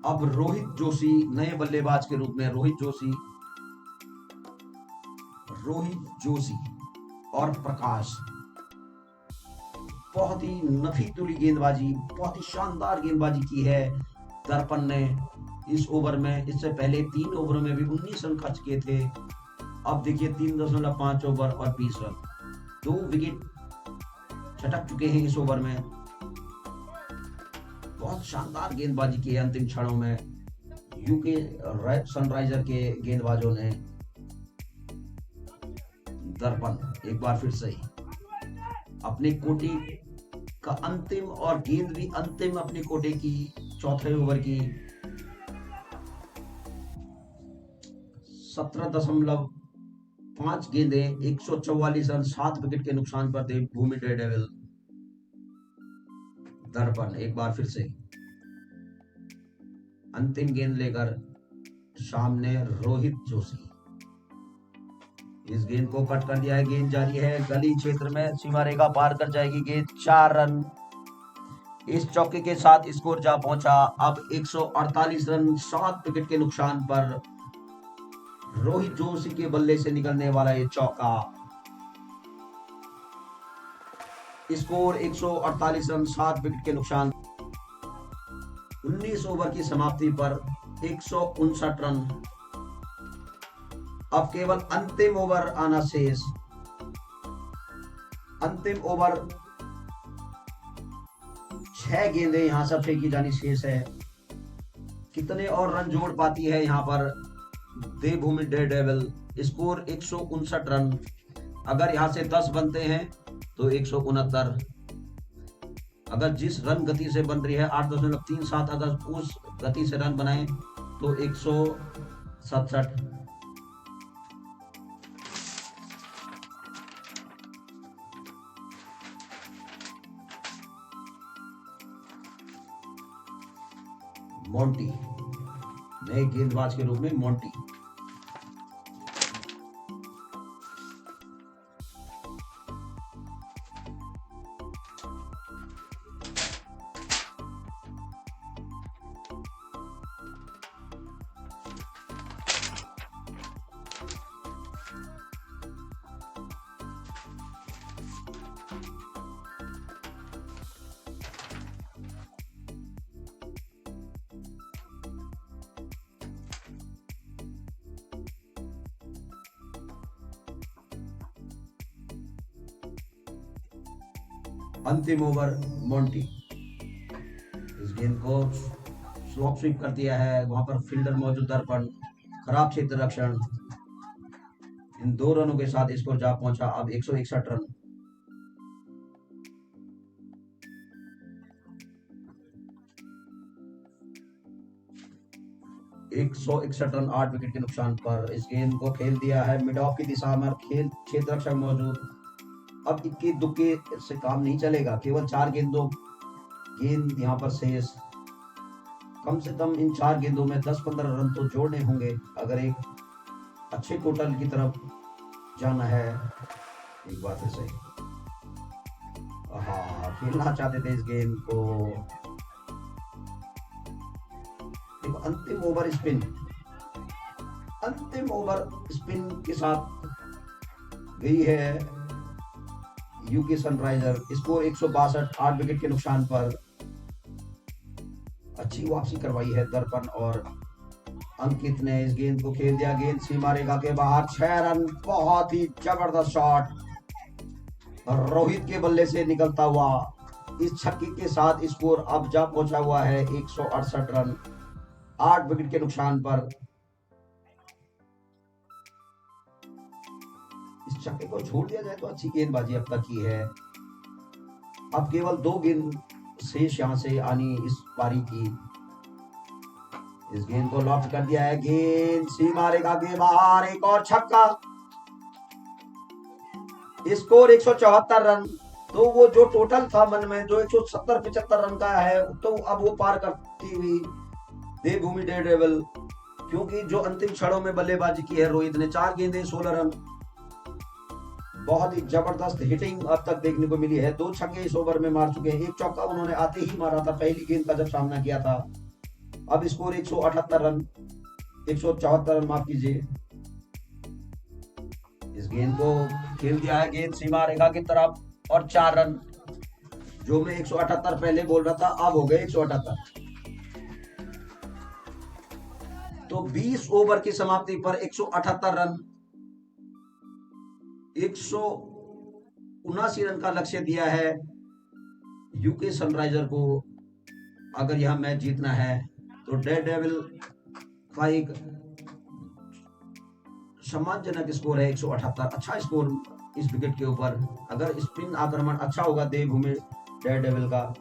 अब रोहित जोशी नए बल्लेबाज के रूप में रोहित जोशी और प्रकाश, बहुत ही नफी तुली गेंदबाजी, बहुत ही शानदार गेंदबाजी की है दर्पण ने इस ओवर में। इससे पहले 3 ओवरों में भी 19 रन खर्च किए थे। अब देखिए 3.5 ओवर और 20 रन, 2 विकेट छटक चुके हैं इस ओवर में। बहुत शानदार गेंदबाजी की है अंतिम क्षणों में यूके सनराइजर के गेंदबाजों ने। दर्पण एक बार फिर से अपने कोटे का अंतिम, और गेंद भी अंतिम अपने कोटे की, चौथे ओवर की। 17.5 गेंदें, 144 रन, 7 विकेट के नुकसान पर देवभूमि डेयरडेविल। दर्पण एक बार फिर से अंतिम गेंद लेकर सामने रोहित जोशी। इस गेंद को कट कर दिया है, गेंद जारी है गली क्षेत्र में, सीमा रेखा पार कर जाएगी गेंद। 4 रन, इस चौके के साथ स्कोर जा पहुंचा अब 148 रन, 7 विकेट के नुकसान पर। रोहित जोशी के बल्ले से निकलने वाला ये चौका, स्कोर 148 रन, 7 विकेट के नुकसान। 19 ओवर की समाप्ति पर 159 रन। अब केवल अंतिम ओवर आना शेष। अंतिम ओवर 6 गेंदें यहां से फेंकी जानी शेष है। कितने और रन जोड़ पाती है यहां पर देवभूमि डेयरडेविल। स्कोर 159 रन, अगर यहां से 10 बनते हैं तो 169। अगर जिस रन गति से बन रही है 8.37, अगर उस गति से रन बनाए तो 167। मोंटी नए गेंदबाज के रूप में मोंटी। अंतिम ओवर मोंटी। इस गेंद को स्लॉप स्वीप कर दिया है, वहां पर फील्डर मौजूद। दर्पण खराब क्षेत्र रक्षण, इन 2 रनों के साथ स्कोर जा पहुंचा अब 161 रन। रन, 8 विकेट के नुकसान पर। इस गेंद को खेल दिया है मिड ऑफ की दिशा में, खेल क्षेत्र रक्षक मौजूद। अब इक्के दुक्के से काम नहीं चलेगा, केवल 4 गेंद यहाँ पर शेष। कम से कम इन 4 गेंदों में 10-15 रन तो जोड़ने होंगे अगर एक अच्छे टोटल की तरफ जाना है। एक बार फिर से खेलना चाहते थे इस गेंद को। एक अंतिम ओवर स्पिन के साथ गई है यूके सनराइजर। स्कोर 162, 8 विकेट के नुकसान पर। अच्छी वापसी करवाई है दर्पण और अंकित ने। इस गेंद को खेल दिया, गेंद सीमा रेखा के बाहर। 6 रन, बहुत ही जबरदस्त शॉट रोहित के बल्ले से निकलता हुआ। इस छक्के के साथ स्कोर अब जा पहुंचा हुआ है 168 रन, 8 विकेट के नुकसान पर। इस छक्के को छोड़ दिया जाए तो अच्छी गेंदबाजी अब तक की है। अब केवल 2 गेंद शेष यहां से आनी इस पारी की। इस गेंद को लॉफ्ट कर दिया है, गेंद सीमा रेखा के बाहर। एक और छक्का, स्कोर 174 रन। तो वो जो टोटल था मन में जो 170-75 रन का है, तो अब वो पार करती हुई देवभूमि डेयरडेविल। क्योंकि जो अंतिम क्षणों में बल्लेबाजी की है रोहित ने, 4 गेंदें 16 रन। बहुत ही जबरदस्त हिटिंग अब तक देखने को मिली है। 2 छक्के इस ओवर में मार चुके हैं, 1 चौका उन्होंने आते ही मारा था पहली गेंद का जब सामना किया था। अब स्कोर 178 रन, 174 रन, माफ कीजिए। इस गेंद को खेल दिया है, गेंद सीमा रेखा की तरफ और 4 रन। जो मैं 178 पहले बोल रहा था, अब हो गए 178। तो 20 ओवर की समाप्ति पर 178 रन, 179 रन का लक्ष्य दिया है यूके सनराइजर को। अगर यह मैच जीतना है तो डेयर डेविल का एक सम्मानजनक स्कोर है 178। अच्छा स्कोर इस विकेट के ऊपर। अगर स्पिन आक्रमण अच्छा होगा देवभूमि डेयर डेविल का